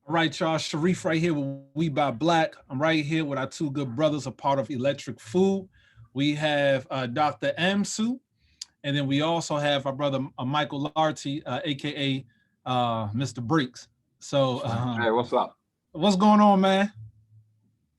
All right, y'all. Sharif right here with We Buy Black. I'm right here with our two good brothers, a part of Electric Food. We have Dr. Amsu, and then we also have our brother Michael Larty, aka Mr. Breaks. So, hey, what's up? what's going on, man?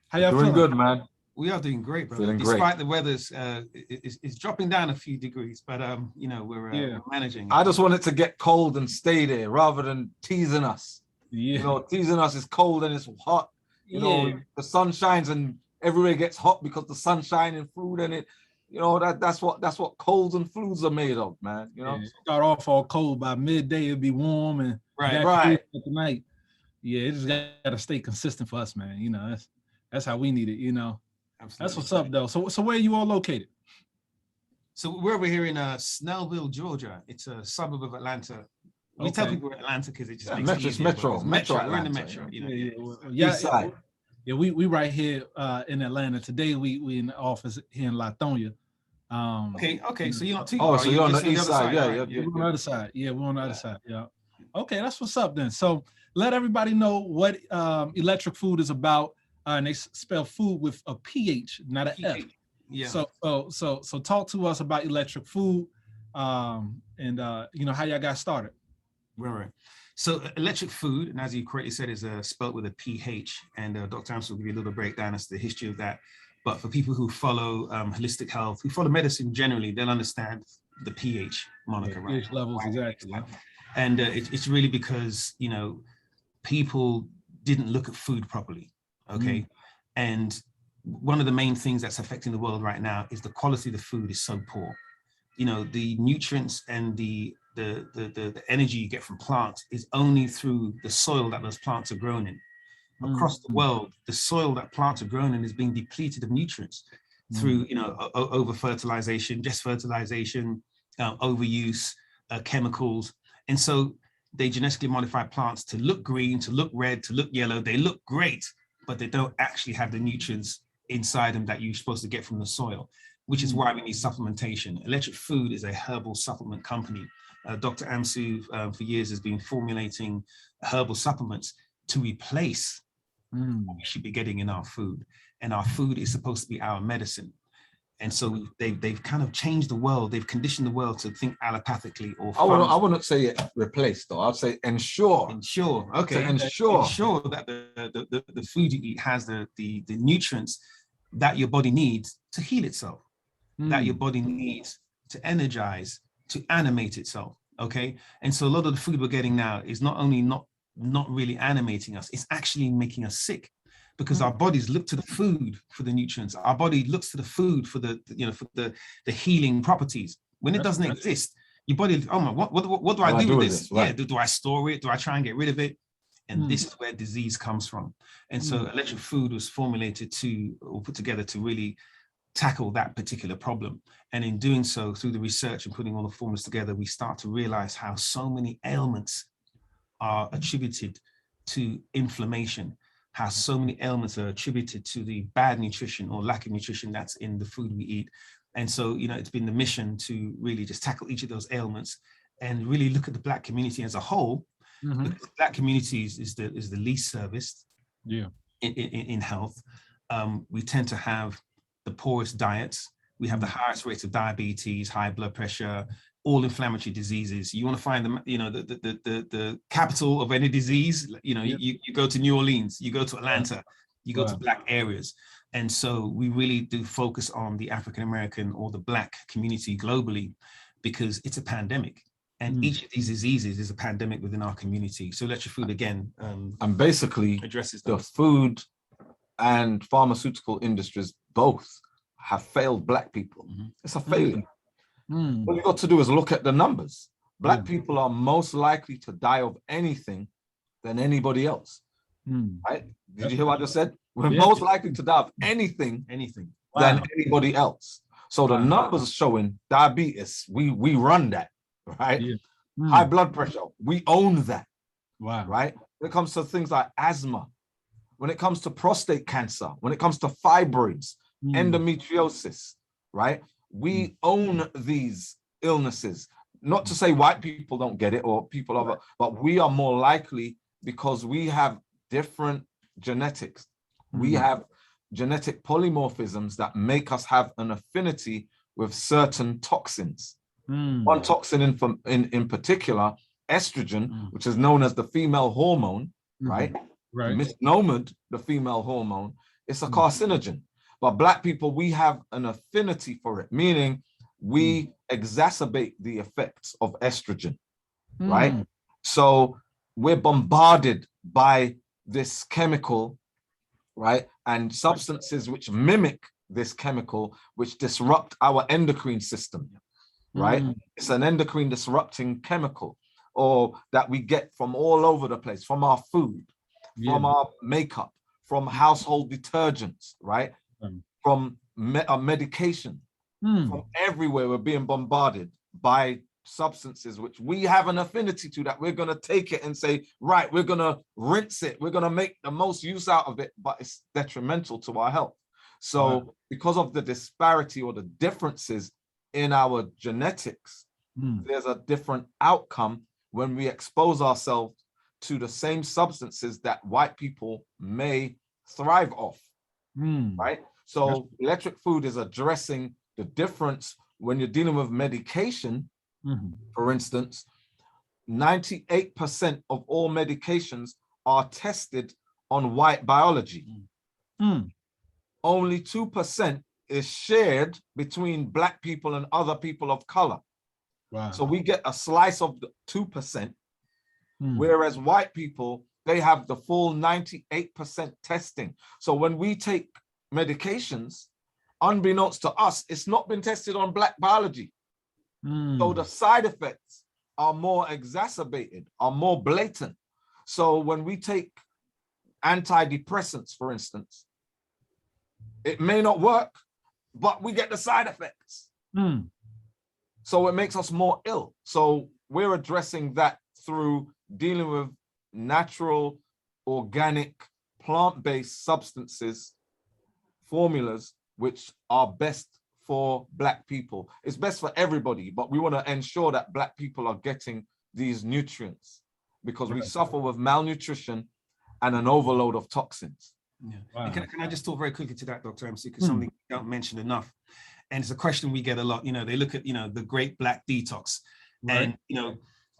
How y'all Doing feeling? good, man. We are doing great, brother. Feeling Despite great. the weather's, it's dropping down a few degrees, but you know we're managing. I just want it to get cold and stay there rather than teasing us. Yeah. You know, teasing us is cold and it's hot. You know, the sun shines and everywhere gets hot because the sun shining through. And it, you know, that's what colds and flus are made of, man. You know, Start off all cold, by midday it'll be warm and right. Tonight, it just gotta stay consistent for us, man. You know, that's how we need it. You know, absolutely. That's what's up, though. So where are you all located? So we're over here in Snellville, Georgia. It's a suburb of Atlanta. We tell people we're Atlanta because it just makes it easier. Metro. We're in the metro. East side. We right here in Atlanta today. We in the office here in Latonia. Okay. So you're not too. Oh, so you're on the east side. We're on the other side. Yeah, we're on the other side. Yeah. Okay, that's what's up then. So let everybody know what Electric Food is about. And they spell food with a PH, not an F. Yeah. So talk to us about Electric Food, and you know how y'all got started. Right. So Electric Food, and as you correctly said, is spelled with a PH. And Dr. Amsu will give you a little breakdown as to the history of that. But for people who follow holistic health, who follow medicine generally, they'll understand the pH moniker, right? pH levels, exactly. Yeah. And it's really because, you know, people didn't look at food properly. Okay. And one of the main things that's affecting the world right now is the quality of the food is so poor. You know, the nutrients and the energy you get from plants is only through the soil that those plants are grown in. Across the world, the soil that plants are grown in is being depleted of nutrients through, you know, over fertilization, just fertilization, overuse, chemicals. And so they genetically modify plants to look green, to look red, to look yellow. They look great, but they don't actually have the nutrients inside them that you're supposed to get from the soil, which is why we need supplementation. Electric Food is a herbal supplement company. Dr. Amsu for years has been formulating herbal supplements to replace what we should be getting in our food. And our food is supposed to be our medicine. And so they've kind of changed the world. They've conditioned the world to think allopathically or I wouldn't say it replaced though. I'd say ensure. Okay. Ensure that the food you eat has the nutrients that your body needs to heal itself, that your body needs to energize, to animate itself. Okay. And so a lot of the food we're getting now is not only not really animating us, it's actually making us sick. Because our bodies look to the food for the nutrients. Our body looks to the food for the healing properties. When it doesn't exist, your body, oh my, what do I do with this? Right. Yeah, do I store it? Do I try and get rid of it? And this is where disease comes from. And so Electric Food was formulated or put together to really tackle that particular problem. And in doing so, through the research and putting all the formulas together, we start to realize how so many ailments are attributed to inflammation, how so many ailments are attributed to the bad nutrition or lack of nutrition that's in the food we eat. And so, you know, it's been the mission to really just tackle each of those ailments and really look at the Black community as a whole. Because the Black communities is the least serviced in health. We tend to have the poorest diets. We have the highest rates of diabetes, high blood pressure, all inflammatory diseases. You want to find them, you know, the capital of any disease, you know, you go to New Orleans, you go to Atlanta, you go to Black areas. And so we really do focus on the African-American or the Black community globally, because it's a pandemic. And each of these diseases is a pandemic within our community. So Electric Food, again, and basically addresses the food and pharmaceutical industries both have failed Black people. It's a failure. What you got to do is look at the numbers. Black people are most likely to die of anything than anybody else. Right? Did you hear what I just said? We're most likely to die of anything than anybody else. So the numbers are showing diabetes. We run that, right? High blood pressure, we own that. Right? When it comes to things like asthma, when it comes to prostate cancer, when it comes to fibroids, endometriosis, right? We own these illnesses. Not to say white people don't get it or people of it, but we are more likely because we have different genetics. We have genetic polymorphisms that make us have an affinity with certain toxins. One toxin in particular, estrogen, which is known as the female hormone, right? Misnomered the female hormone. It's a carcinogen. But Black people, we have an affinity for it, meaning we exacerbate the effects of estrogen, right? So we're bombarded by this chemical, right? And substances which mimic this chemical, which disrupt our endocrine system, right? It's an endocrine disrupting chemical, or that we get from all over the place, from our food, from our makeup, from household detergents, right? From medication, from everywhere. We're being bombarded by substances which we have an affinity to, that we're going to take it and say, right, we're going to rinse it, we're going to make the most use out of it, but it's detrimental to our health. So because of the disparity or the differences in our genetics, there's a different outcome when we expose ourselves to the same substances that white people may thrive off, right? So electric food is addressing the difference when you're dealing with medication. For instance, 98% of all medications are tested on white biology. Only 2% is shared between Black people and other people of color. So we get a slice of the 2%, whereas white people, they have the full 98% testing. So when we take medications, unbeknownst to us, it's not been tested on Black biology. So the side effects are more exacerbated, are more blatant. So when we take antidepressants, for instance, it may not work, but we get the side effects. So it makes us more ill. So we're addressing that through dealing with natural, organic, plant-based substances, formulas, which are best for Black people. It's best for everybody, but we want to ensure that Black people are getting these nutrients, because we suffer with malnutrition and an overload of toxins. Can I just talk very quickly to that, Dr. Amsu, because something we don't mention enough, and it's a question we get a lot. They look at the Great Black Detox, and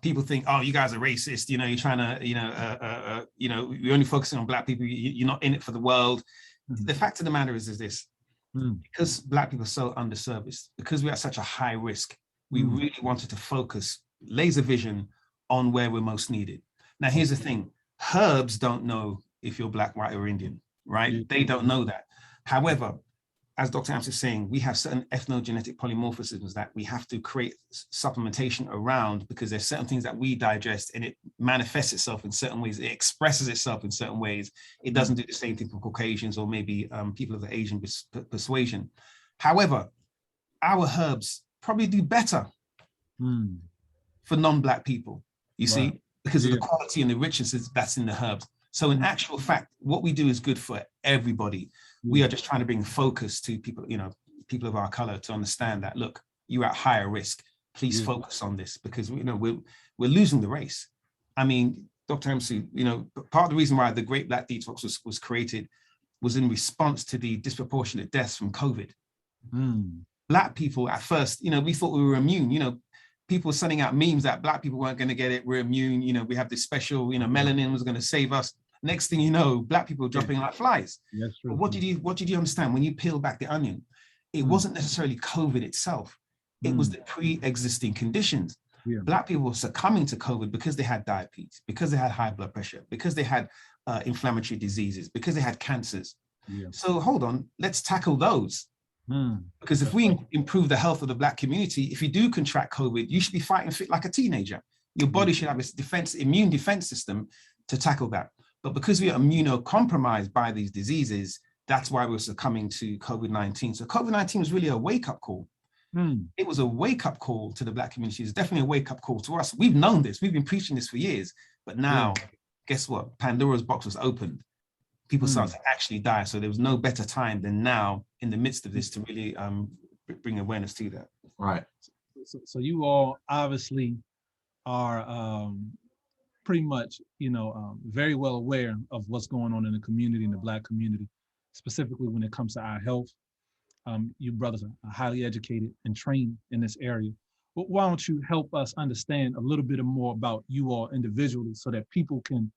people think, oh, you guys are racist. You're trying to you're only focusing on Black people. You're not in it for the world. The fact of the matter is this: because Black people are so underserviced, because we're at such a high risk, we really wanted to focus laser vision on where we're most needed. Now, here's the thing: herbs don't know if you're Black, white, or Indian, right? They don't know that. However, as Dr. Amsu is saying, we have certain ethnogenetic polymorphisms that we have to create supplementation around, because there's certain things that we digest and it manifests itself in certain ways. It expresses itself in certain ways. It doesn't do the same thing for Caucasians or maybe people of the Asian persuasion. However, our herbs probably do better for non-Black people, you see, because of the quality and the richness that's in the herbs. So in actual fact, what we do is good for everybody. We are just trying to bring focus to people, people of our color, to understand that, look, you're at higher risk. Please focus on this, because we're losing the race. I mean, Dr. Amsu, part of the reason why the Great Black Detox was created was in response to the disproportionate deaths from COVID. Black people at first, we thought we were immune. People were sending out memes that Black people weren't going to get it. We're immune. We have this special, melanin was going to save us. Next thing you know, Black people are dropping like flies. But what did you understand when you peel back the onion? It wasn't necessarily COVID itself. It was the pre-existing conditions. Black people were succumbing to COVID because they had diabetes, because they had high blood pressure, because they had inflammatory diseases, because they had cancers. So hold on, let's tackle those. Because if we improve the health of the Black community, if you do contract COVID, you should be fighting fit like a teenager. Your body should have a immune defense system to tackle that. But because we are immunocompromised by these diseases, that's why we're succumbing to COVID-19. So COVID-19 was really a wake-up call. It was a wake-up call to the Black community. It's definitely a wake-up call to us. We've known this. We've been preaching this for years. But now, guess what? Pandora's box was opened. People started to actually die. So there was no better time than now, in the midst of this, to really bring awareness to that. Right. So you all obviously are pretty much, very well aware of what's going on in the community, in the Black community, specifically when it comes to our health. You brothers are highly educated and trained in this area. But why don't you help us understand a little bit more about you all individually so that people can,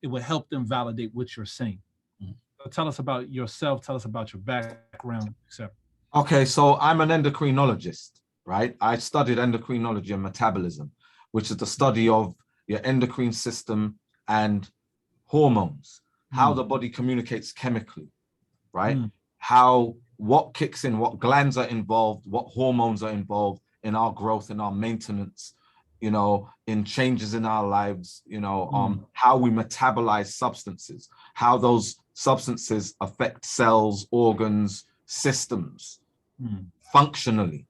it will help them validate what you're saying. So tell us about yourself, tell us about your background, etc. Okay, so I'm an endocrinologist, right? I studied endocrinology and metabolism, which is the study of your endocrine system and hormones, how the body communicates chemically, right? What kicks in, what glands are involved, what hormones are involved in our growth, in our maintenance, in changes in our lives, how we metabolize substances, how those substances affect cells, organs, systems, functionally.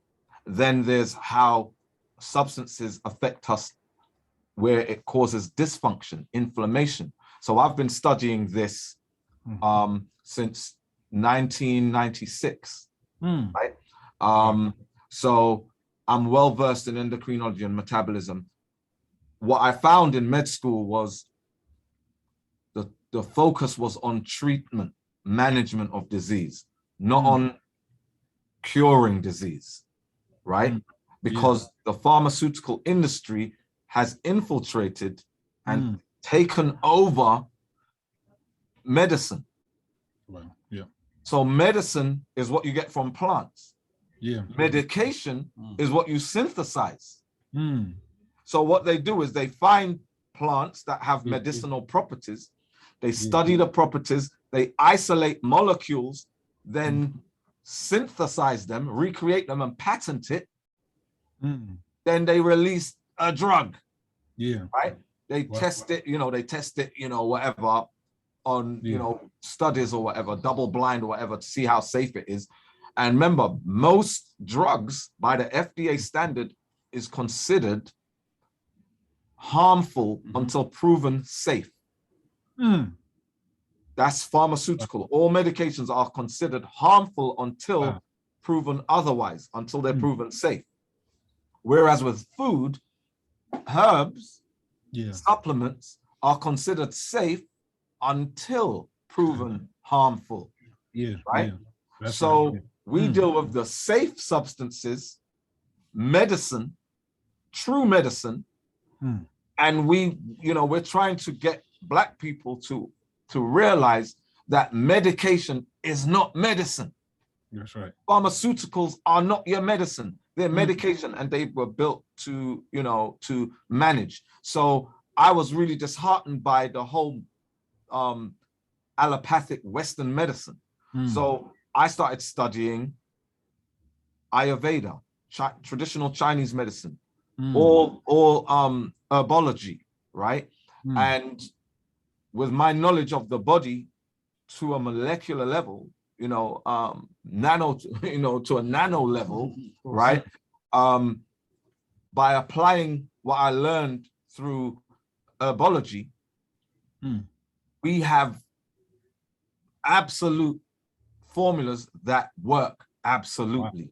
Then there's how substances affect us where it causes dysfunction, inflammation. So I've been studying this since 1996, right? So I'm well versed in endocrinology and metabolism. What I found in med school was the focus was on treatment, management of disease, not on curing disease, right? Because the pharmaceutical industry has infiltrated and taken over medicine. Wow. Yeah. So medicine is what you get from plants. Yeah. Medication is what you synthesize. So what they do is they find plants that have medicinal properties. They study the properties, they isolate molecules, then synthesize them, recreate them and patent it. Then they release a drug. Yeah. Right? They test it, whatever on, studies or whatever, double blind or whatever, to see how safe it is. And remember, most drugs by the FDA standard is considered harmful until proven safe. That's pharmaceutical. All medications are considered harmful until proven otherwise, until they're proven safe. Whereas with food, herbs, supplements are considered safe until proven harmful. Right? So we deal with the safe substances, medicine, true medicine, and we're trying to get Black people to realize that medication is not medicine. That's right. Pharmaceuticals are not your medicine. They're medication, and they were built to manage. So I was really disheartened by the whole allopathic Western medicine. So I started studying Ayurveda, traditional Chinese medicine, all herbology, right? And with my knowledge of the body to a molecular level, to a nano level, right? By applying what I learned through herbology, we have absolute formulas that work absolutely.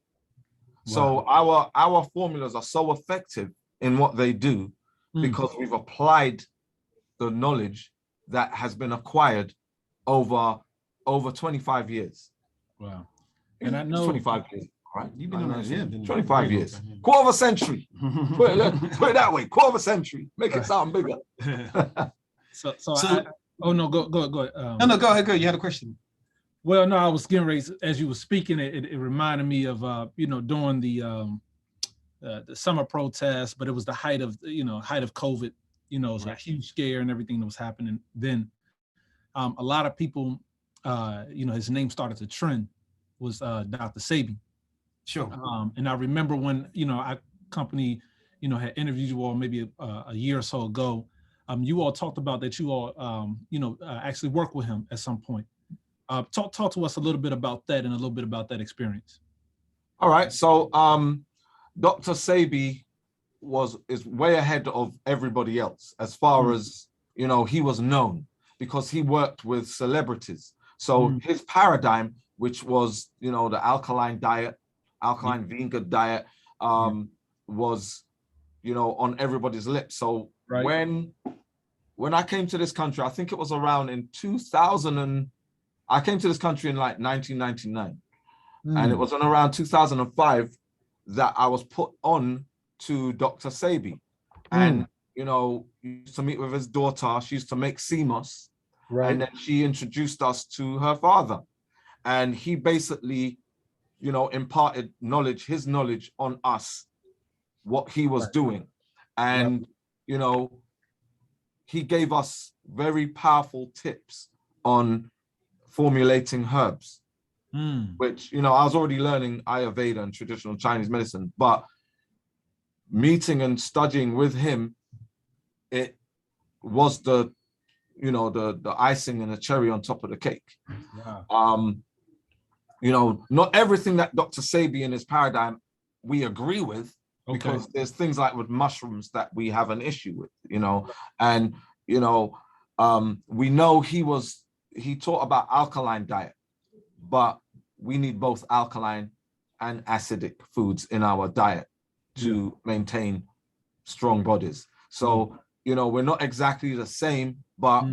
So our formulas are so effective in what they do because we've applied the knowledge that has been acquired over 25 years. Wow. And I know 25 years, right? You've been on that, 25 years. Quarter of a century. Put it that way. Quarter of a century. Make it sound bigger. No, go ahead. No, go ahead. You had a question. Well, no, I was getting ready, as you were speaking, it reminded me of during the summer protests, but it was the height of COVID. It was a huge scare and everything that was happening then. A lot of people, his name started to trend, was Dr. Sebi. Sure. And I remember when our company had interviewed you all maybe a year or so ago. You all talked about that you all actually worked with him at some point. Talk to us a little bit about that and a little bit about that experience. All right. So Dr. Sebi is way ahead of everybody else as far as, he was known because he worked with celebrities. So his paradigm, which was, the alkaline vegan diet, was, on everybody's lips. So when I came to this country, I think it was around in 2000, and I came to this country in like 1999. And it was in around 2005 that I was put on to Dr. Sebi. And, you know, used to meet with his daughter. She used to make CMOS. Right. And then she introduced us to her father. And he basically, you know, imparted his knowledge on us, what he was doing. And, you know, he gave us very powerful tips on formulating herbs, which, you know, I was already learning Ayurveda and traditional Chinese medicine, but meeting and studying with him, it was the, you know, the icing and the cherry on top of the cake. Wow. You know, not everything that Dr. Sebi in his paradigm we agree with, because there's things like with mushrooms that we have an issue with, you know, and, you know, we know he taught about alkaline diet, but we need both alkaline and acidic foods in our diet to maintain strong bodies. So, you know, we're not exactly the same, but,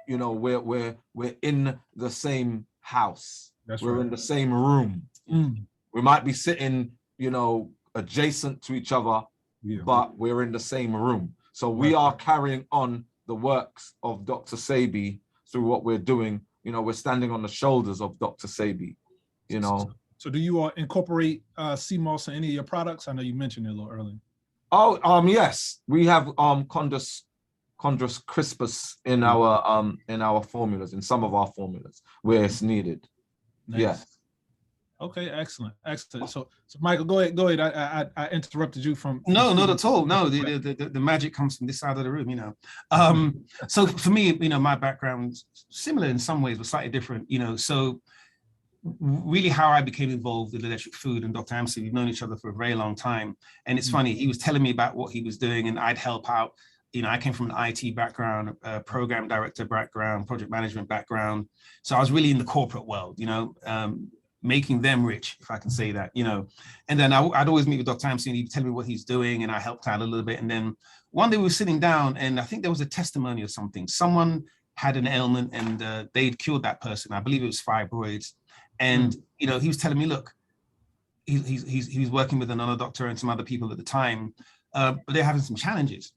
you know, we're in the same house. We're in the same room. We might be sitting, you know, adjacent to each other, but we're in the same room. So we are carrying on the works of Dr. Sebi through what we're doing. You know, we're standing on the shoulders of Dr. Sebi, you know. So do you incorporate CMOS in any of your products? I know you mentioned it a little earlier. Oh, yes, we have Chondrus crispus in our formulas, in some of our formulas where it's needed. Nice. Yes. Okay, excellent. So Michael, go ahead. I interrupted you from. No, not at all. No, the magic comes from this side of the room, you know. So for me, you know, my background's similar in some ways, but slightly different, you know. So really how I became involved with Electric Food and Dr. Amsu, we've known each other for a very long time. And it's funny, he was telling me about what he was doing and I'd help out. You know, I came from an IT background, program director background, project management background. So I was really in the corporate world, you know, making them rich, if I can say that, you know. And then I'd always meet with Dr. Amsu and he'd tell me what he's doing and I helped out a little bit. And then one day we were sitting down and I think there was a testimony or something. Someone had an ailment and they'd cured that person. I believe it was fibroids. And, you know, he was telling me, look, he was working with another doctor and some other people at the time, but they're having some challenges.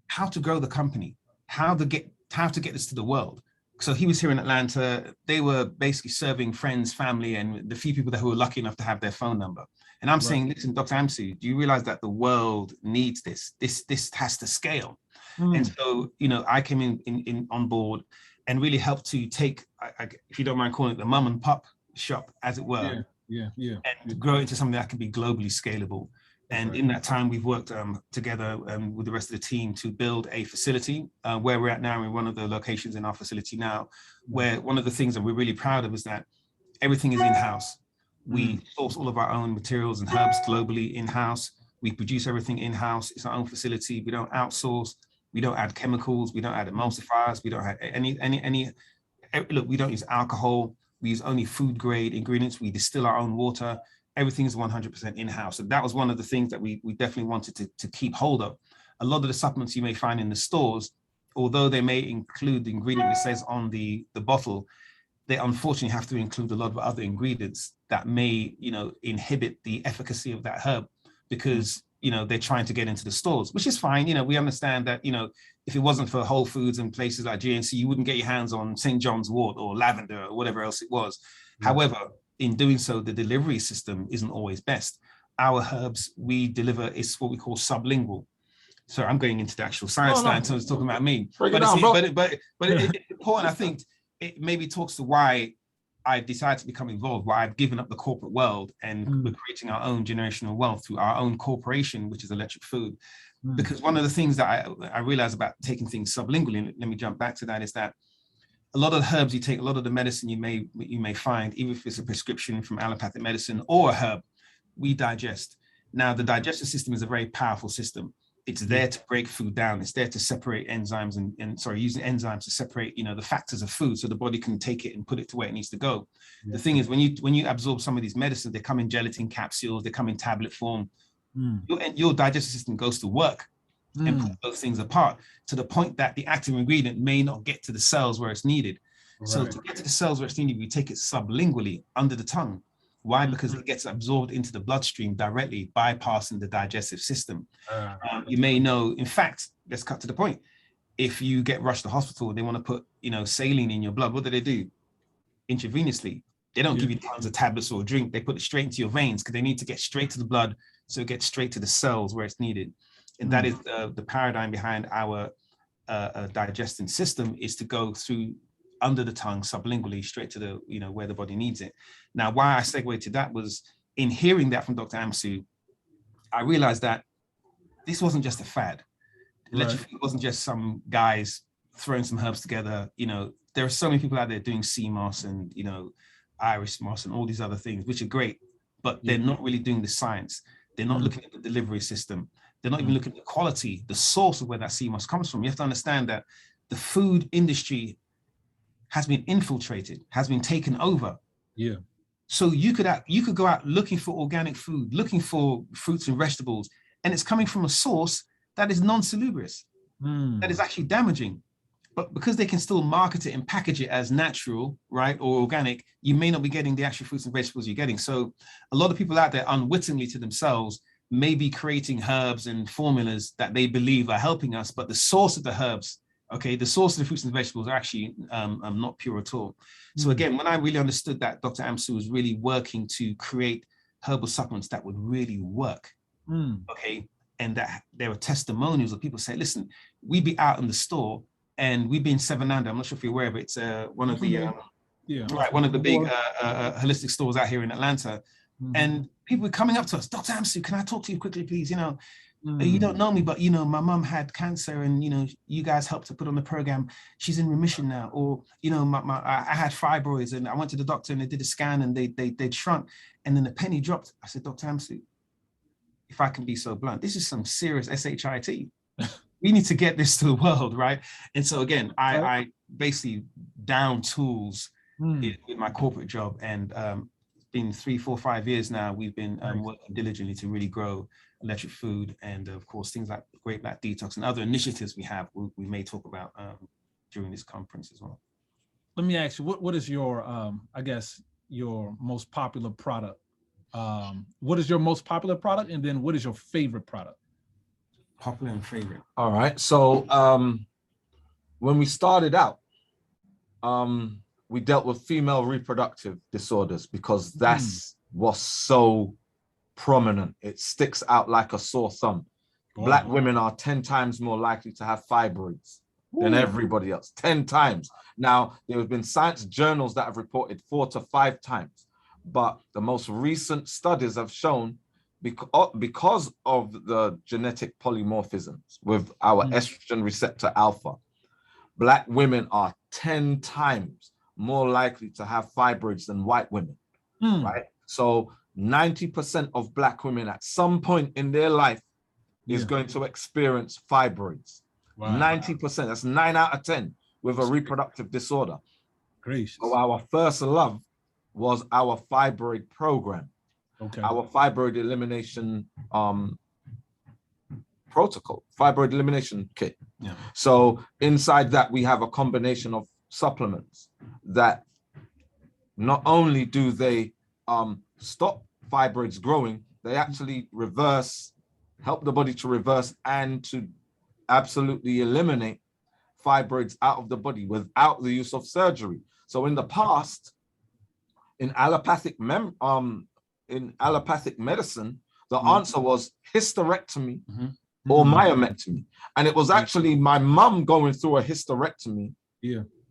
How to grow the company, how to get this to the world. So he was here in Atlanta. They were basically serving friends, family, and the few people that who were lucky enough to have their phone number. And I'm saying, listen, Dr. Amsu, do you realize that the world needs this? This has to scale. And so, you know, I came in on board and really helped to take, if you don't mind calling it the mum and pop shop, as it were, and grow it into something that can be globally scalable. And in that time, we've worked together with the rest of the team to build a facility where we're at now in one of the locations in our facility now, where one of the things that we're really proud of is that everything is in-house. We source all of our own materials and herbs globally in-house. We produce everything in-house. It's our own facility. We don't outsource. We don't add chemicals. We don't add emulsifiers. We don't have any. Look, we don't use alcohol. We use only food grade ingredients. We distill our own water. Everything is 100% in-house. So that was one of the things that we definitely wanted to keep hold of. A lot of the supplements you may find in the stores, although they may include the ingredient that says on the bottle, they unfortunately have to include a lot of other ingredients that may, you know, inhibit the efficacy of that herb because, you know, they're trying to get into the stores, which is fine. You know, we understand that, you know, if it wasn't for Whole Foods and places like GNC, you wouldn't get your hands on St. John's wort or lavender or whatever else it was. However, in doing so, the delivery system isn't always best. Our herbs we deliver is what we call sublingual. So I'm going into the actual science now, so it's talking about me. But it's important, I think, it maybe talks to why I decided to become involved, why I've given up the corporate world and we're creating our own generational wealth through our own corporation, which is Electric Food. Because one of the things that I realized about taking things sublingually, let me jump back to that, is that a lot of the herbs you take, a lot of the medicine you may find, even if it's a prescription from allopathic medicine or a herb, we digest. Now, the digestive system is a very powerful system. It's there to break food down. It's there to separate enzymes using enzymes to separate, you know, the factors of food so the body can take it and put it to where it needs to go. The thing is, when you absorb some of these medicines, they come in gelatin capsules, they come in tablet form. Your digestive system goes to work and pull those things apart to the point that the active ingredient may not get to the cells where it's needed. Right. So to get to the cells where it's needed, we take it sublingually under the tongue. Why? Because it gets absorbed into the bloodstream directly, bypassing the digestive system. You may know, in fact, let's cut to the point. If you get rushed to hospital, they want to put, saline in your blood. What do? Intravenously. They don't give you tons of tablets or a drink. They put it straight into your veins because they need to get straight to the blood, so it gets straight to the cells where it's needed. And that is the paradigm behind our digesting system, is to go through under the tongue sublingually straight to the, where the body needs it. Now, why I segued to that was, in hearing that from Dr. Amsu, I realized that this wasn't just a fad. Electric food wasn't just some guys throwing some herbs together. There are so many people out there doing sea moss and, Irish moss and all these other things, which are great, but they're not really doing the science. They're not looking at the delivery system. They're not even looking at the quality, the source of where that sea moss comes from. You have to understand that the food industry has been infiltrated, has been taken over. Yeah. So you could go out looking for organic food, looking for fruits and vegetables, and it's coming from a source that is non-salubrious, that is actually damaging. But because they can still market it and package it as natural, right, or organic, you may not be getting the actual fruits and vegetables you're getting. So a lot of people out there, unwittingly to themselves, may be creating herbs and formulas that they believe are helping us, but the source of the herbs, the source of the fruits and vegetables are actually not pure at all. So again, when I really understood that Dr. Amsu was really working to create herbal supplements that would really work, and that there were testimonials of people say, listen, we'd be out in the store and we'd be in Seven Under. I'm not sure if you're aware, but it's one of the one of the big holistic stores out here in Atlanta. And people were coming up to us, Dr. Amsu, can I talk to you quickly, please? You don't know me, but my mom had cancer, and you guys helped to put on the program. She's in remission now. Or I had fibroids, and I went to the doctor, and they did a scan, and they shrunk, and then the penny dropped. I said, Dr. Amsu, if I can be so blunt, this is some serious SHIT. We need to get this to the world, right? And so again, I basically down tools with my corporate job, and it's been 3, 4, 5 years now. We've been working diligently to really grow electric food, and of course things like Great Black Detox and other initiatives we have, we may talk about during this conference as well. Let me ask you, what is your I guess your most popular product? What is your most popular product, and then what is your favorite product? Popular and favorite. All right, so when we started out, we dealt with female reproductive disorders because that's what's so prominent. It sticks out like a sore thumb. Wow. Black women are 10 times more likely to have fibroids than everybody else, 10 times. Now, there have been science journals that have reported 4 to 5 times, but the most recent studies have shown because of the genetic polymorphisms with our estrogen receptor alpha, Black women are 10 times more likely to have fibroids than white women, right? So 90% of Black women at some point in their life is going to experience fibroids. Wow. 90%, that's 9 out of 10 with a reproductive disorder. Gracious. So our first love was our fibroid program. Our fibroid elimination protocol, fibroid elimination kit. Yeah. So inside that, we have a combination of supplements that not only do they stop fibroids growing, they actually help the body to reverse and to absolutely eliminate fibroids out of the body without the use of surgery. So in the past, in allopathic medicine, the answer was hysterectomy or myomectomy. And it was actually my mom going through a hysterectomy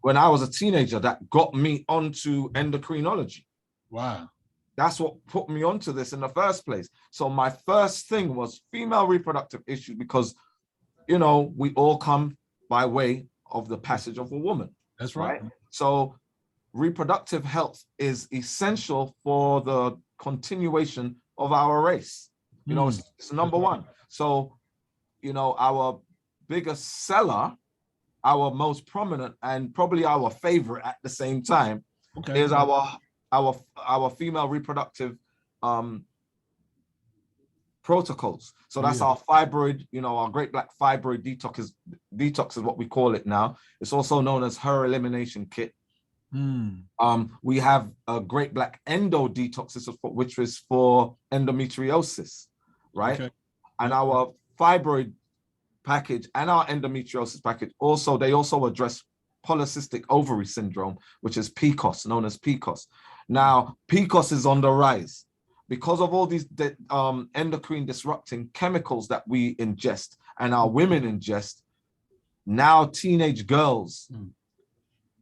when I was a teenager that got me onto endocrinology. Wow. That's what put me onto this in the first place. So my first thing was female reproductive issues because, we all come by way of the passage of a woman. That's right. So reproductive health is essential for the continuation of our race. It's number one. So, our biggest seller, our most prominent, and probably our favorite at the same time, is our female reproductive protocols. So that's our fibroid, our Great Black Fibroid Detox is what we call it now. It's also known as Her Elimination Kit. We have a Great Black Endo Detox, which is for endometriosis, right? Okay. And our fibroid package and our endometriosis package they also address polycystic ovary syndrome, which is PCOS, known as PCOS. Now, PCOS is on the rise because of all these endocrine disrupting chemicals that we ingest and our women ingest. Now, teenage girls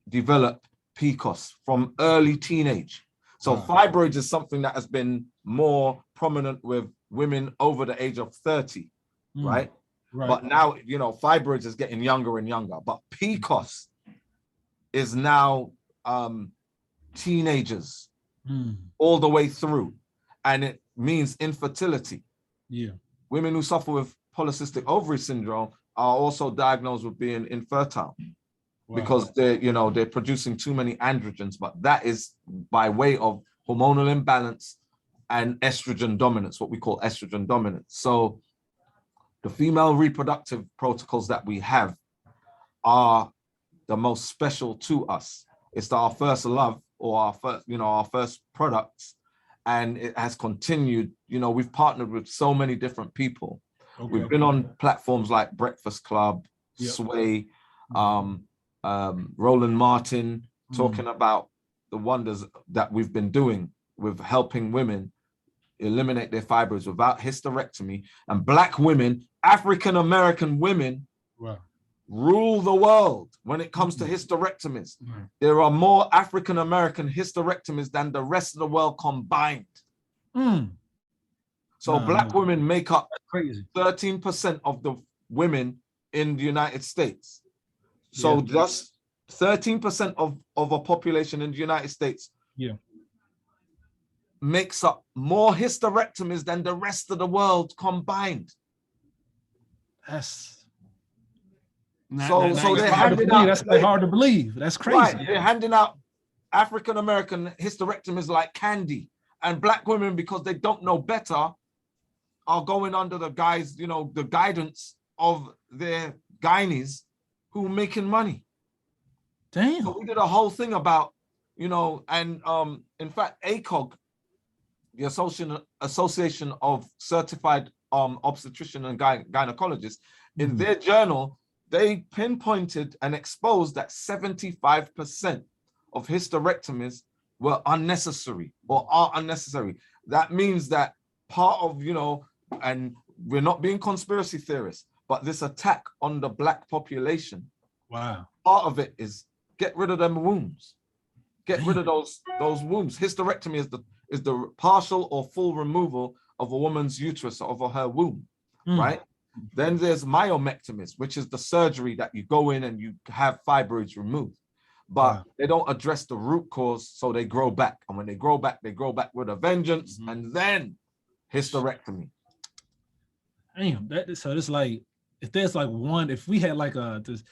develop PCOS from early teenage. So fibroids is something that has been more prominent with women over the age of 30, right? But now, fibroids is getting younger and younger, but PCOS is now teenagers all the way through. And it means infertility. Yeah. Women who suffer with polycystic ovary syndrome are also diagnosed with being infertile because they're producing too many androgens, but that is by way of hormonal imbalance and estrogen dominance, what we call estrogen dominance. So the female reproductive protocols that we have are the most special to us. It's our first love or our first products. And it has continued, we've partnered with so many different people. Okay. We've been on platforms like Breakfast Club, Sway, Roland Martin, talking about the wonders that we've been doing with helping women eliminate their fibroids without hysterectomy. And Black women, African-American women, rule the world when it comes to hysterectomies. There are more African-American hysterectomies than the rest of the world combined. So Black women make up 13% of the women in the United States. So just 13% of a population in the United States makes up more hysterectomies than the rest of the world combined. So they're handing out. That's like hard to believe. That's crazy. Right, they're handing out African-American hysterectomies like candy, and Black women, because they don't know better, are going under the the guidance of their gynaes who are making money. Damn. So we did a whole thing about, and in fact, ACOG, the Association of Certified Obstetrician and Gynecologists, in their journal, they pinpointed and exposed that 75% of hysterectomies were unnecessary or are unnecessary. That means that part of, and we're not being conspiracy theorists, but this attack on the Black population, part of it is get rid of them wombs. Get rid of those wombs. Hysterectomy is the partial or full removal of a woman's uterus or of her womb, right? Then there's myomectomies, which is the surgery that you go in and you have fibroids removed. But they don't address the root cause, so they grow back. And when they grow back with a vengeance, and then hysterectomy. Damn, so it's like, if there's like one, if we had like this,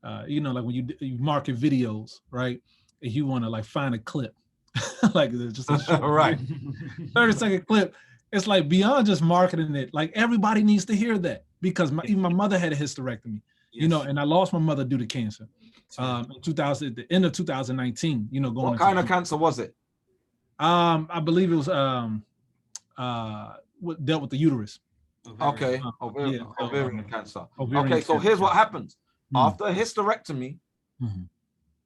like when you market videos, right? And you want to like find a clip, like just a short, 30-second clip. It's like beyond just marketing it. Like everybody needs to hear that, because even my mother had a hysterectomy, and I lost my mother due to cancer. In the end of 2019, what kind of cancer was it? I believe it was what dealt with the uterus. Okay, ovarian cancer. Okay, so here's what happens. After hysterectomy,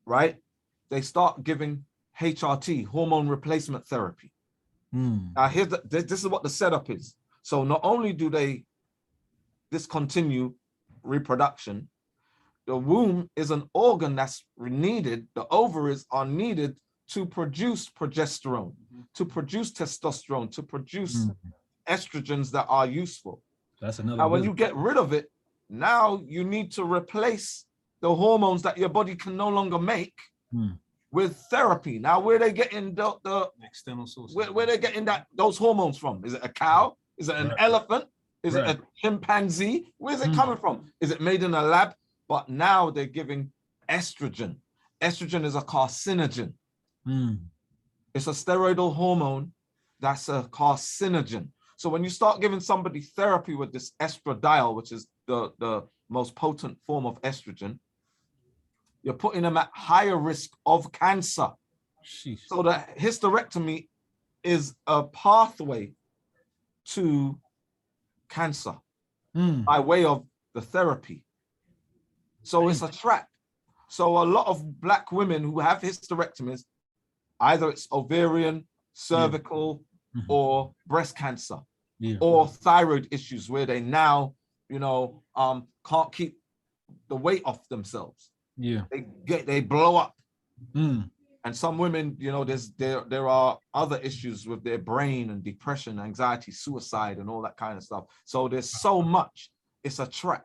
right, they start giving HRT, hormone replacement therapy. Now, this is what the setup is. So not only do they discontinue reproduction, the womb is an organ that's needed. The ovaries are needed to produce progesterone, to produce testosterone, to produce estrogens that are useful. That's another. Now, when you get rid of it, now you need to replace the hormones that your body can no longer make with therapy. Now, where are they getting the external sources? Where they getting those hormones from? Is it a cow? Is it an elephant? Is it a chimpanzee? Where's it coming from? Is it made in a lab? But now they're giving estrogen. Estrogen is a carcinogen. It's a steroidal hormone that's a carcinogen. So when you start giving somebody therapy with this estradiol, which is the most potent form of estrogen, you're putting them at higher risk of cancer. Sheesh. So the hysterectomy is a pathway to cancer by way of the therapy. So it's a trap. So a lot of Black women who have hysterectomies, either it's ovarian, cervical, or breast cancer, or thyroid issues where they now, you know, can't keep the weight off themselves. They blow up. And some women, you know, there are other issues with their brain and depression, anxiety, suicide, and all that kind of stuff. So there's so much. It's a trap.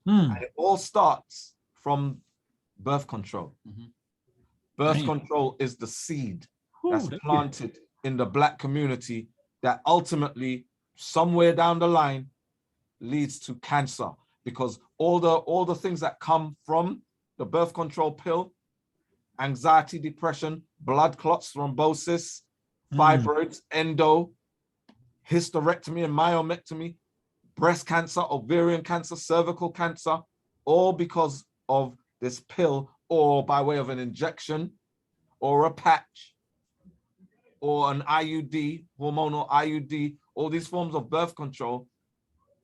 And it all starts from birth control. Birth control is the seed that's planted in the Black community that ultimately, somewhere down the line, leads to cancer, because all the things that come from the birth control pill, anxiety, depression, blood clots, thrombosis, fibroids, endo, hysterectomy and myomectomy, breast cancer, ovarian cancer, cervical cancer, all because of this pill, or by way of an injection or a patch or an IUD, hormonal IUD, all these forms of birth control.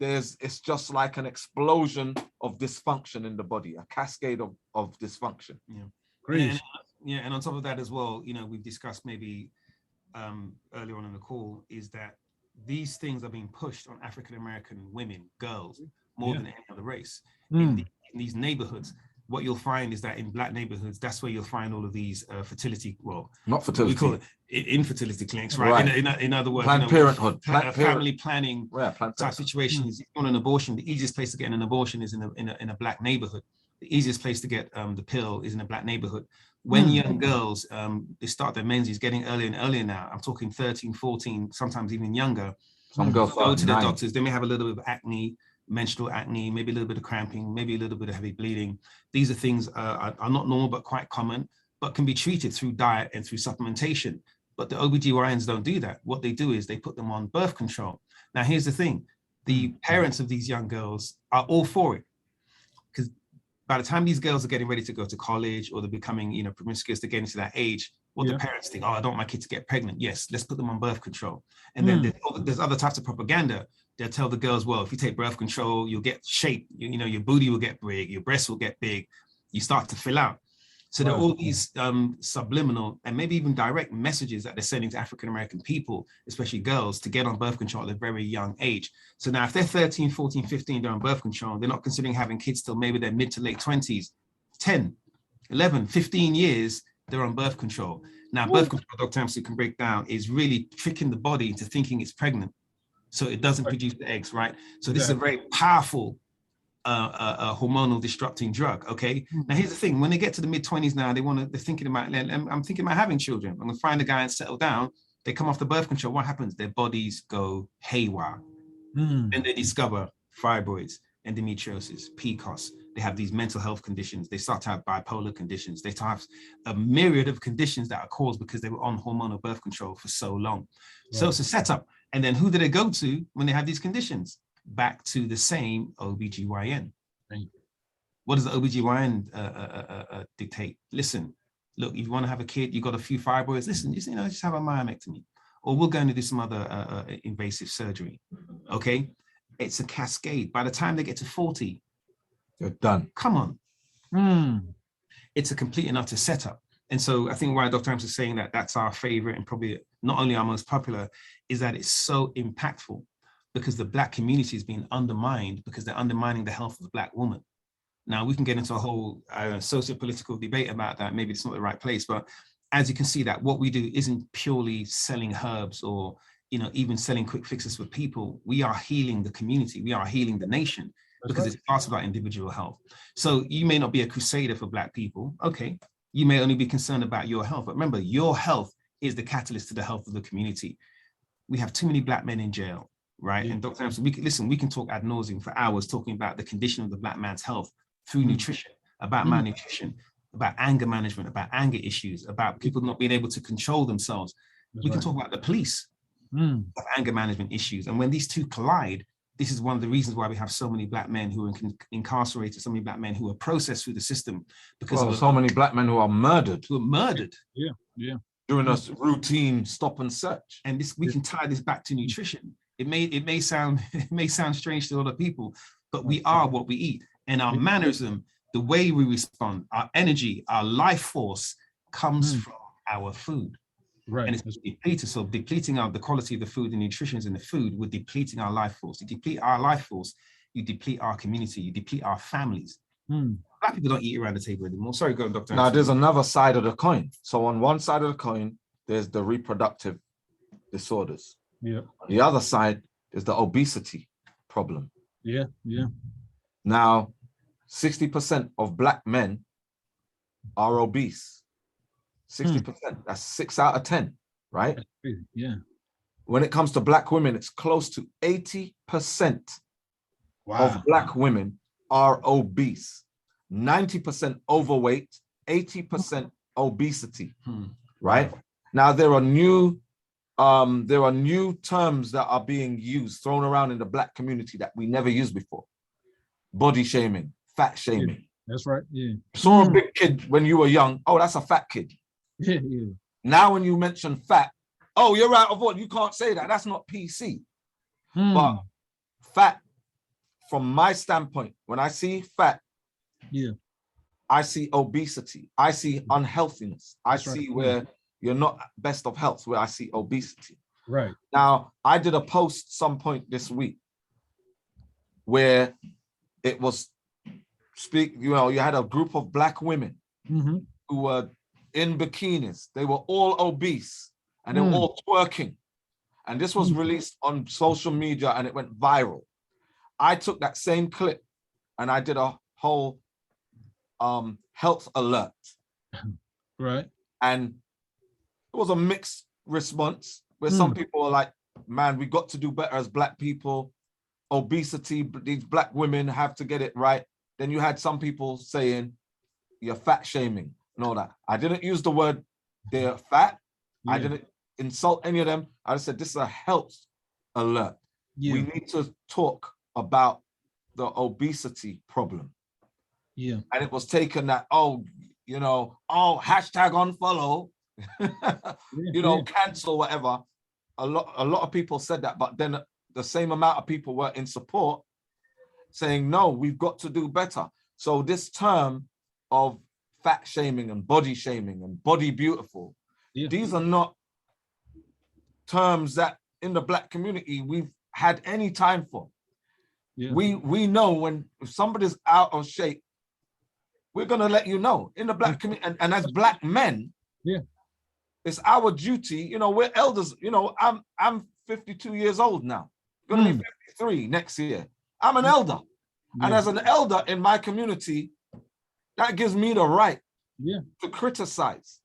It's just like an explosion of dysfunction in the body, a cascade of dysfunction. And on top of that as well, you know, we've discussed maybe earlier on in the call, is that these things are being pushed on African-American women, girls, more than any other race. In these neighborhoods, what you'll find is that in Black neighborhoods, that's where you'll find all of these fertility, not fertility, we call it infertility clinics, right? In other words, Planned Parenthood, family planning type situations. If you want an abortion, the easiest place to get an abortion is in a Black neighborhood. The easiest place to get the pill is in a Black neighborhood. When young girls, they start their menses getting earlier and earlier now, I'm talking 13, 14, sometimes even younger. Some girls go to their doctors, they may have a little bit of acne, menstrual acne, maybe a little bit of cramping, maybe a little bit of heavy bleeding. These are things are not normal, but quite common, but can be treated through diet and through supplementation. But the OBGYNs don't do that. What they do is they put them on birth control. Now, here's the thing. The parents of these young girls are all for it, because by the time these girls are getting ready to go to college, or they're becoming, you know, promiscuous, they're getting to that age, what the parents think, oh, I don't want my kid to get pregnant. Yes, let's put them on birth control. And then there's other types of propaganda. They'll tell the girls, well, if you take birth control, you'll get shape, you know, your booty will get big, your breasts will get big, you start to fill out. So there are all these subliminal and maybe even direct messages that they're sending to African-American people, especially girls, to get on birth control at a very young age. So now if they're 13, 14, 15, they're on birth control, they're not considering having kids till maybe their mid to late 20s, 10, 11, 15 years, they're on birth control. Now, birth control, Dr. Amsu can break down, is really tricking the body into thinking it's pregnant, so it doesn't produce the eggs, right? So this is a very powerful hormonal disrupting drug. Okay. Now here's the thing: when they get to the mid-20s now, they're thinking about, I'm thinking about having children. I'm gonna find a guy and settle down. They come off the birth control. What happens? Their bodies go haywire. And they discover fibroids, endometriosis, PCOS. They have these mental health conditions. They start to have bipolar conditions. They start to have a myriad of conditions that are caused because they were on hormonal birth control for so long. So it's a setup. And then who do they go to when they have these conditions? Back to the same OBGYN. What does the OBGYN dictate? Listen, look, if you want to have a kid, you got a few fibroids, listen, just have a myomectomy, or we're going to do some other invasive surgery. Okay. It's a cascade. By the time they get to 40, they're done. Come on. It's a complete and utter setup. And so I think why Dr. Amsu is saying that that's our favorite and probably not only our most popular, is that it's so impactful, because the Black community is being undermined, because they're undermining the health of the Black woman. Now, we can get into a whole socio-political debate about that. Maybe it's not the right place, but as you can see, that what we do isn't purely selling herbs or, even selling quick fixes for people. We are healing the community. We are healing the nation, because it starts about individual health. So you may not be a crusader for Black people. Okay. You may only be concerned about your health, but remember, your health is the catalyst to the health of the community. We have too many Black men in jail, right? And Dr. Amsu, we can talk ad nauseum for hours talking about the condition of the Black man's health through nutrition, about malnutrition, about anger management, about anger issues, about people not being able to control themselves. We can talk about the police. have anger management issues. And when these two collide, this is one of the reasons why we have so many Black men who are incarcerated, so many Black men who are processed through the system. Because of so many Black men who are murdered. Yeah. During a routine stop and search. And this, we can tie this back to nutrition. It may sound strange to other people, but we are what we eat. And our mannerism, the way we respond, our energy, our life force comes from our food. Right. And it's depleted. So depleting the quality of the food and nutrition in the food, we're depleting our life force. You deplete our life force, you deplete our community, you deplete our families. Black people don't eat around the table anymore. Sorry, go on, Dr. Now, there's another side of the coin. So on one side of the coin, there's the reproductive disorders. Yeah. On the other side is the obesity problem. Yeah. Now, 60% of Black men are obese. 60%, that's 6 out of 10, right? Yeah. When it comes to Black women, it's close to 80% of Black women are obese, 90% overweight, 80% obesity, right? Now, there are new terms that are being used, thrown around in the Black community that we never used before. Body shaming, fat shaming. Yeah, that's right, yeah. Saw a big kid when you were young, oh, that's a fat kid. Yeah. Now, when you mention fat, oh, you're out of order. You can't say that. That's not PC. But fat, from my standpoint, when I see fat, I see obesity. I see unhealthiness. I see where you're not best of health, where I see obesity. Right. Now, I did a post some point this week where it was you had a group of Black women who were in bikinis. They were all obese and they were all twerking. And this was released on social media and it went viral. I took that same clip and I did a whole health alert. Right. And it was a mixed response where some people were like, man, we got to do better as Black people. Obesity, these Black women have to get it right. Then you had some people saying, you're fat shaming. And all that. I didn't use the word they're fat. I didn't insult any of them. I just said this is a health alert. We need to talk about the obesity problem. And it was taken that, hashtag unfollow, cancel, whatever. A lot of people said that, but then the same amount of people were in support saying, no, we've got to do better. So this term of fat shaming and body beautiful. These are not terms that in the Black community we've had any time for. We know when if somebody's out of shape, we're gonna let you know in the Black community, and as Black men, it's our duty. We're elders. I'm 52 years old now. Gonna be 53 next year. I'm an elder, and as an elder in my community, that gives me the right to criticize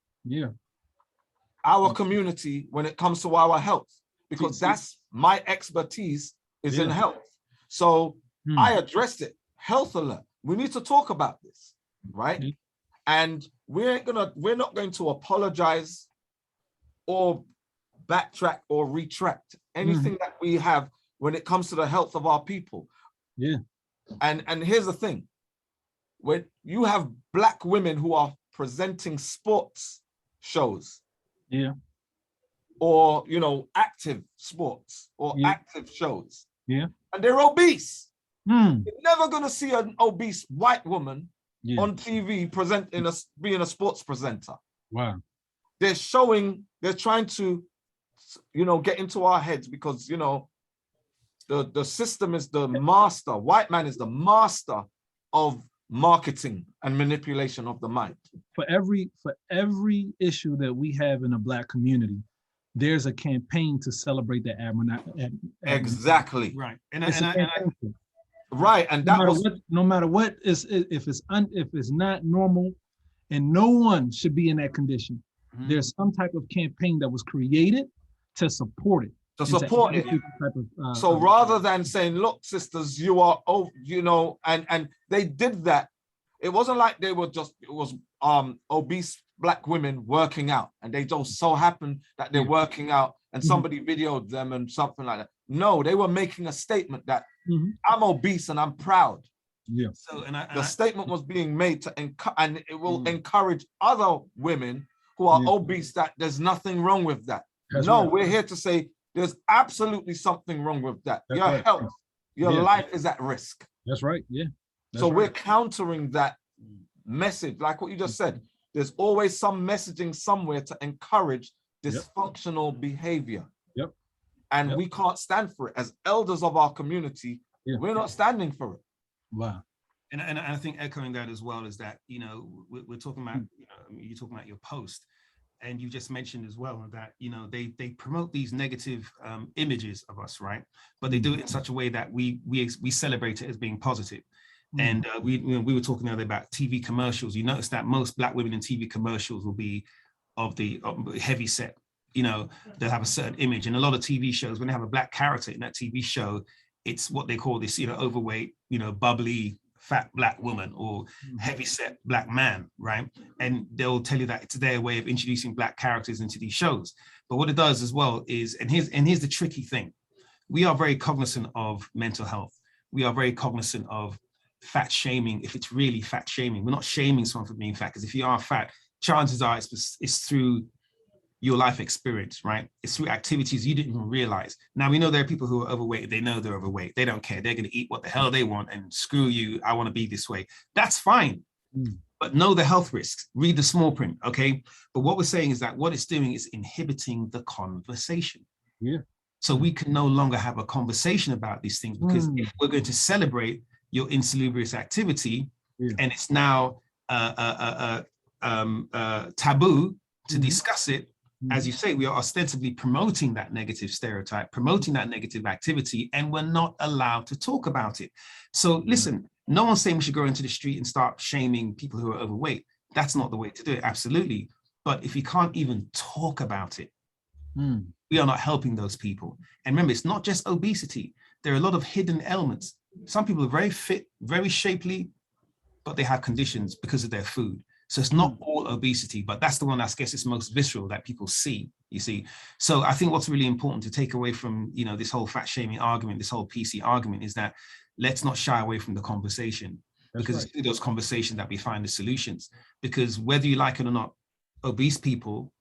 our community when it comes to our health, because that's my expertise is in health. So I addressed it. Health alert. We need to talk about this, right? And we're not going to apologize or backtrack or retract anything that we have when it comes to the health of our people. And here's the thing. When you have Black women who are presenting sports shows, or active sports or active shows, and they're obese, you're never gonna see an obese white woman on TV being a sports presenter. Wow. They're trying to, get into our heads because the system is the master. White man is the master of marketing and manipulation of the mind. For every issue that we have in the Black community, there's a campaign to celebrate the Exactly. Right. Right. And no matter what is, if it's not normal, and no one should be in that condition, there's some type of campaign that was created to support it. So rather than saying, look, sisters, you are, and they did that. It wasn't like it was obese Black women working out, and they just so happened that they're working out and somebody videoed them and something like that. No, they were making a statement that I'm obese and I'm proud. Yeah. So the statement was being made to and it will encourage other women who are obese that there's nothing wrong with that. That's no, right. We're here to say there's absolutely something wrong with that. That's your right. health, your life is at risk. That's right. Yeah. So we're countering that message, like what you just said. There's always some messaging somewhere to encourage dysfunctional behavior. Yep. And we can't stand for it. As elders of our community, we're not standing for it. Wow. And I think echoing that as well is that, you know, we're talking about, you know, you're talking about your post, and you just mentioned as well that, you know, they promote these negative images of us, right? But they do it in such a way that we celebrate it as being positive. And we were talking earlier about TV commercials. You notice that most Black women in TV commercials will be of the heavy set. You know, they'll have a certain image. And a lot of TV shows, when they have a Black character in that TV show, it's what they call this, you know, overweight, you know, bubbly, fat Black woman or heavy set Black man, right? And they'll tell you that it's their way of introducing Black characters into these shows. But what it does as well is, and here's the tricky thing, we are very cognizant of mental health. We are very cognizant of fat shaming, if it's really fat shaming. We're not shaming someone for being fat, because if you are fat, chances are it's through your life experience, right? It's through activities you didn't even realize. Now, we know there are people who are overweight. They know they're overweight. They don't care. They're going to eat what the hell they want and screw you. I want to be this way. That's fine. But know the health risks. Read the small print, okay? But what we're saying is that what it's doing is inhibiting the conversation. Yeah. So we can no longer have a conversation about these things, because if we're going to celebrate your insalubrious activity, and it's now taboo to discuss it, as you say, we are ostensibly promoting that negative stereotype, promoting that negative activity, and we're not allowed to talk about it. So listen, no one's saying we should go into the street and start shaming people who are overweight. That's not the way to do it, absolutely. But if you can't even talk about it, we are not helping those people. And remember, it's not just obesity. There are a lot of hidden ailments. Some people are very fit, very shapely, but they have conditions because of their food. So it's not all obesity, but that's the one I guess is most visceral that people see, you see. So I think what's really important to take away from, you know, this whole fat shaming argument, this whole PC argument, is that let's not shy away from the conversation. Because it's through those conversations that we find the solutions. Because whether you like it or not, obese people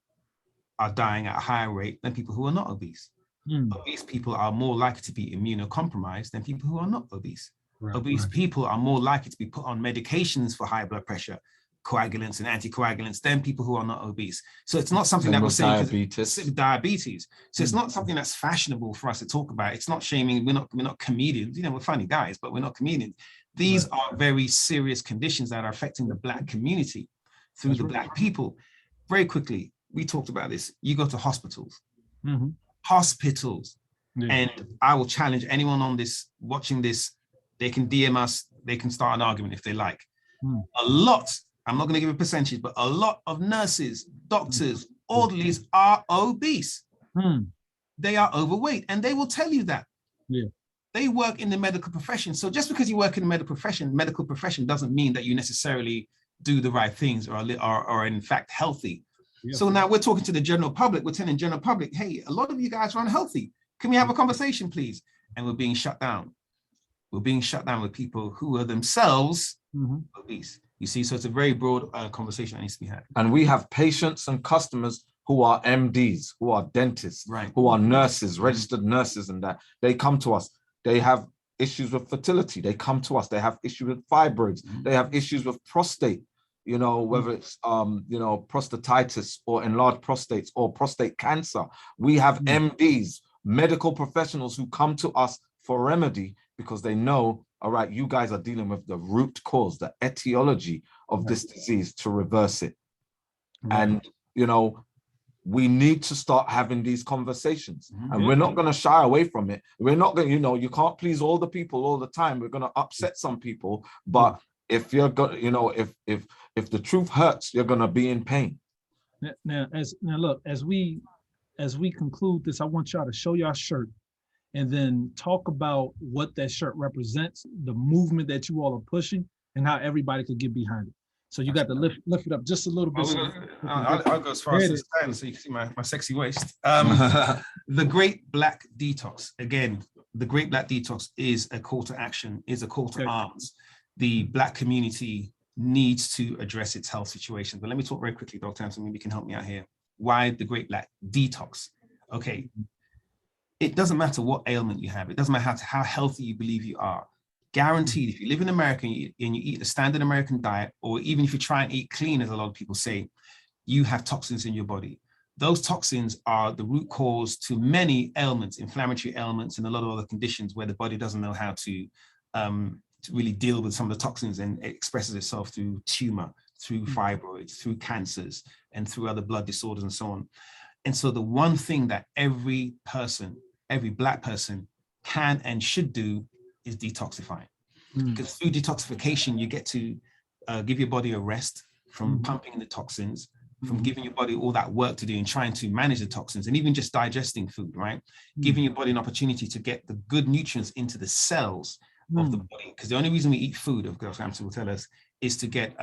are dying at a higher rate than people who are not obese. Obese people are more likely to be immunocompromised than people who are not obese. Obese people are more likely to be put on medications for high blood pressure, coagulants and anticoagulants than people who are not obese. So it's not something that we're saying diabetes. So it's not something that's fashionable for us to talk about. It's not shaming. We're not comedians. You know, we're funny guys, but we're not comedians. These are very serious conditions that are affecting the Black community through the Black people. Very quickly, we talked about this. You go to hospitals. Hospitals. And I will challenge anyone on this, watching this, they can DM us, they can start an argument if they like. A lot, I'm not going to give a percentage, but a lot of nurses, doctors, orderlies are obese. They are overweight, and they will tell you that. They work in the medical profession. So just because you work in the medical profession doesn't mean that you necessarily do the right things or are in fact healthy. So now we're talking to the general public. We're telling general public, hey, a lot of you guys are unhealthy. Can we have a conversation, please? And we're being shut down. We're being shut down with people who are themselves obese. You see, so it's a very broad conversation that needs to be had. And we have patients and customers who are MDs, who are dentists, who are nurses, registered nurses, and that they come to us. They have issues with fertility. They come to us. They have issues with fibroids. They have issues with prostate. You know, whether it's, you know, prostatitis or enlarged prostates or prostate cancer. We have MDs, medical professionals who come to us for remedy because they know, all right, you guys are dealing with the root cause, the etiology of this disease to reverse it. And, you know, we need to start having these conversations and we're not going to shy away from it. We're not going to, you know, you can't please all the people all the time. We're going to upset some people, but if you're going, you know, if the truth hurts, you're going to be in pain. Now, look, as we conclude this, I want y'all to show y'all shirt and then talk about what that shirt represents, the movement that you all are pushing, and how everybody could get behind it. So you got to lift it up just a little bit. I'll go as far as this time so you can see my sexy waist. The Great Black Detox. Again, the Great Black Detox is a call to action, is a call to arms. The Black community needs to address its health situation. But let me talk very quickly, Dr. Amsu, maybe you can help me out here. Why the Great Black Detox? Okay, it doesn't matter what ailment you have. It doesn't matter how healthy you believe you are. Guaranteed, if you live in America and you eat the standard American diet, or even if you try and eat clean, as a lot of people say, you have toxins in your body. Those toxins are the root cause to many ailments, inflammatory ailments, and a lot of other conditions where the body doesn't know how to really deal with some of the toxins, and it expresses itself through tumor, through fibroids, through cancers, and through other blood disorders and so on. And so the one thing that every person, every Black person can and should do is detoxify. Because through detoxification, you get to give your body a rest from pumping the toxins, from giving your body all that work to do and trying to manage the toxins, and even just digesting food, right? Giving your body an opportunity to get the good nutrients into the cells of the body. Because the only reason we eat food, of course, Amsu will tell us, is to get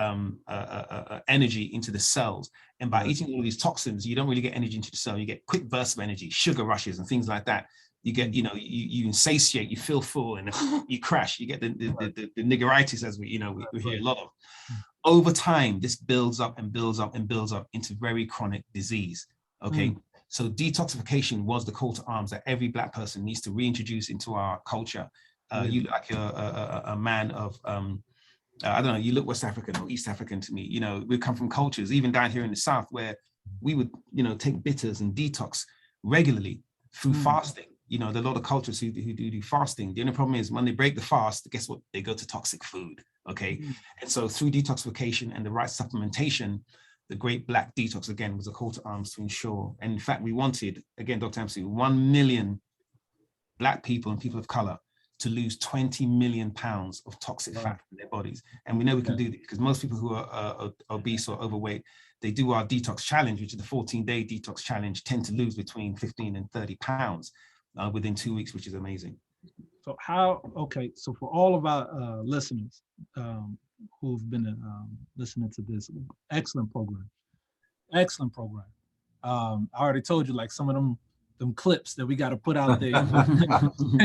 energy into the cells. And by eating all these toxins, you don't really get energy into the cell. You get quick bursts of energy, sugar rushes and things like that. You get, you know, you insatiate, you feel full, and you crash. You get the niggeritis, as we hear a lot of. Over time, this builds up and builds up and builds up into very chronic disease. Okay, so detoxification was the call to arms that every Black person needs to reintroduce into our culture. You look like a man of I don't know, you look West African or East African to me. You know, we come from cultures, even down here in the South, where we would, take bitters and detox regularly through fasting. You know, there are a lot of cultures who do fasting. The only problem is when they break the fast, guess what? They go to toxic food. Okay. And so through detoxification and the right supplementation, the Great Black Detox, again, was a call to arms to ensure. And in fact, we wanted, again, Dr. Amsu, 1 million Black people and people of color to lose 20 million pounds of toxic fat in their bodies. And we know we can do this because most people who are obese or overweight, they do our detox challenge, which is the 14-day detox challenge, tend to lose between 15 and 30 pounds within 2 weeks, which is amazing. So so for all of our listeners who've been listening to this, excellent program. I already told you, like, some of them clips that we got to put out there.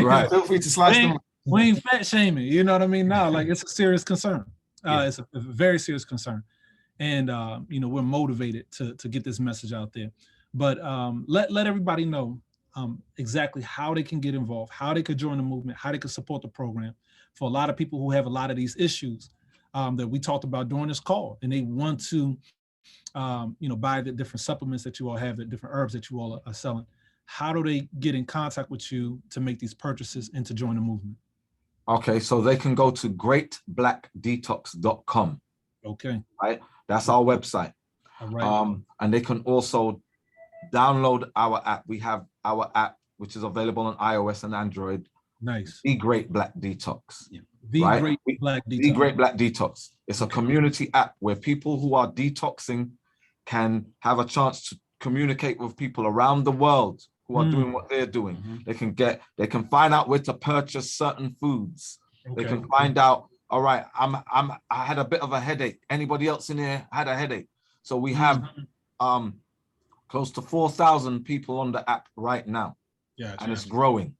Right. Feel free to slice them. We ain't fat shaming, you know what I mean? No, like, it's a serious concern. It's a very serious concern. And, we're motivated to get this message out there. But let everybody know exactly how they can get involved, how they could join the movement, how they could support the program. For a lot of people who have a lot of these issues that we talked about during this call, and they want to, buy the different supplements that you all have, the different herbs that you all are selling. How do they get in contact with you to make these purchases and to join the movement? Okay, so they can go to greatblackdetox.com. Okay. Right? That's our website. All right. And they can also download our app. We have our app, which is available on iOS and Android. Nice. The Great Black Detox. Yeah. Great Black Detox. The Great Black Detox. It's a community app where people who are detoxing can have a chance to communicate with people around the world who are doing what they're doing. They can find out where to purchase certain foods. They can find out, all right, I had a bit of a headache. Anybody else in here had a headache? So we have close to 4,000 people on the app right now. And it's growing.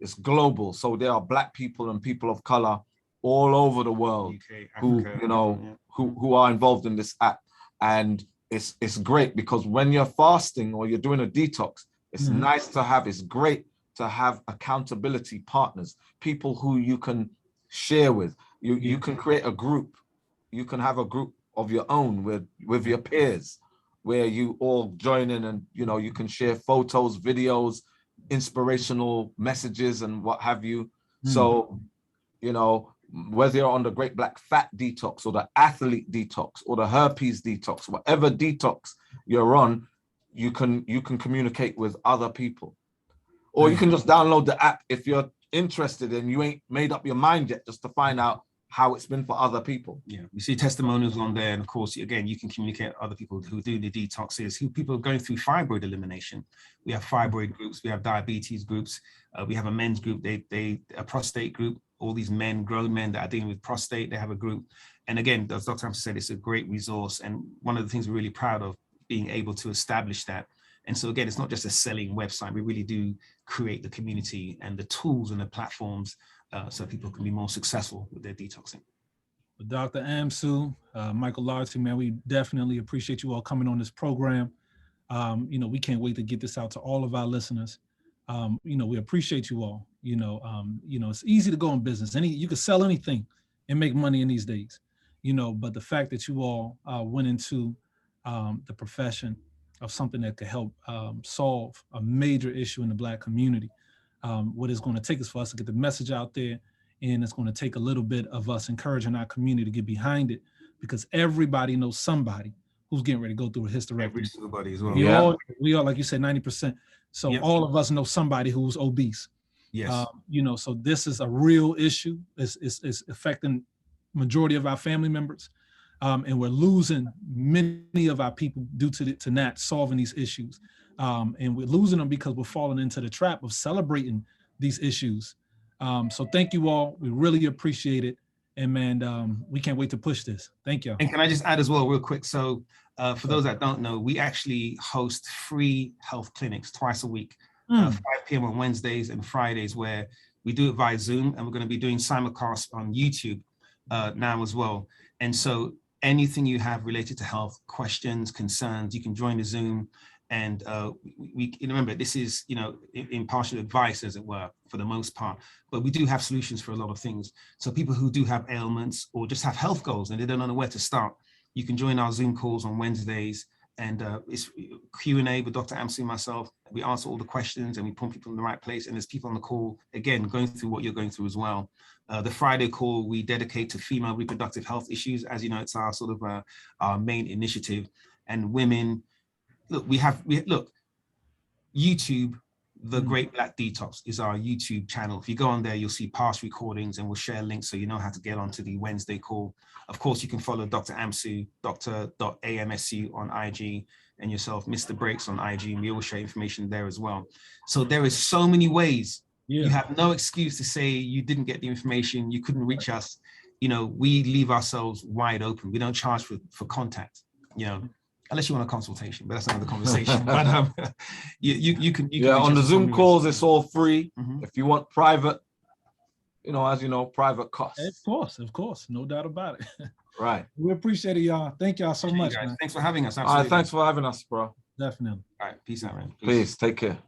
It's global. So there are Black people and people of color all over the world who are involved in this app. And it's great because when you're fasting or you're doing a detox, it's nice to have, it's great to have accountability partners, people who you can share with. You can create a group. You can have a group of your own with your peers where you all join in and, you can share photos, videos, inspirational messages and what have you. So, whether you're on the Great Black Fat Detox or the Athlete Detox or the Herpes Detox, whatever detox you're on, you can communicate with other people. Or you can just download the app if you're interested and you ain't made up your mind yet, just to find out how it's been for other people. Yeah, we see testimonials on there. And of course, again, you can communicate with other people who do the detoxes, who people are going through fibroid elimination. We have fibroid groups, we have diabetes groups, we have a men's group, a prostate group, all these men, grown men that are dealing with prostate, they have a group. And again, as Dr. Amsu said, it's a great resource. And one of the things we're really proud of, being able to establish that. And so again, it's not just a selling website. We really do create the community and the tools and the platforms so people can be more successful with their detoxing. Dr. Amsu, Michael Larty, man, we definitely appreciate you all coming on this program. You know, we can't wait to get this out to all of our listeners. You know, we appreciate you all. You know, it's easy to go in business. You can sell anything and make money in these days. You know, but the fact that you all went into the profession of something that could help solve a major issue in the Black community, what it's going to take is for us to get the message out there. And it's going to take a little bit of us encouraging our community to get behind it, because everybody knows somebody who's getting ready to go through a hysterectomy. Everybody as well. We all, like you said, 90%. So all of us know somebody who's obese. Yes. You know, so this is a real issue. It's affecting majority of our family members. And we're losing many of our people due to not solving these issues. And we're losing them because we're falling into the trap of celebrating these issues. So thank you all. We really appreciate it. And man, we can't wait to push this. Thank you. And can I just add as well real quick? So for those that don't know, we actually host free health clinics twice a week, 5 p.m. on Wednesdays and Fridays, where we do it via Zoom, and we're going to be doing simulcast on YouTube now as well. And so anything you have related to health, questions, concerns, you can join the Zoom. And we remember, this is, you know, impartial advice, as it were, for the most part, but we do have solutions for a lot of things. So people who do have ailments or just have health goals and they don't know where to start, you can join our Zoom calls on Wednesdays, and it's Q&A with Dr. Amsu and myself. We answer all the questions and we point people in the right place. And there's people on the call, again, going through what you're going through as well. The Friday call we dedicate to female reproductive health issues. As you know, it's our sort of our main initiative. And women, look, look, YouTube, the Great Black Detox is our YouTube channel. If you go on there, you'll see past recordings, and we'll share links so you know how to get onto the Wednesday call. Of course, you can follow Dr. Amsu, Dr.AMSU on IG, and yourself, Mr. Breaks on IG, and we will share information there as well. So there is so many ways. You have no excuse to say you didn't get the information, you couldn't reach us. You know, we leave ourselves wide open. We don't charge for contact, you know, unless you want a consultation, but that's another conversation. But you can on the Zoom calls, it's all free. If you want private, you know, as you know, private costs. Of course, no doubt about it. Right. We appreciate it, y'all. Thank y'all so much. Thanks for having us. All right, thanks for having us, bro. Definitely. All right, peace out, man. Peace. Take care.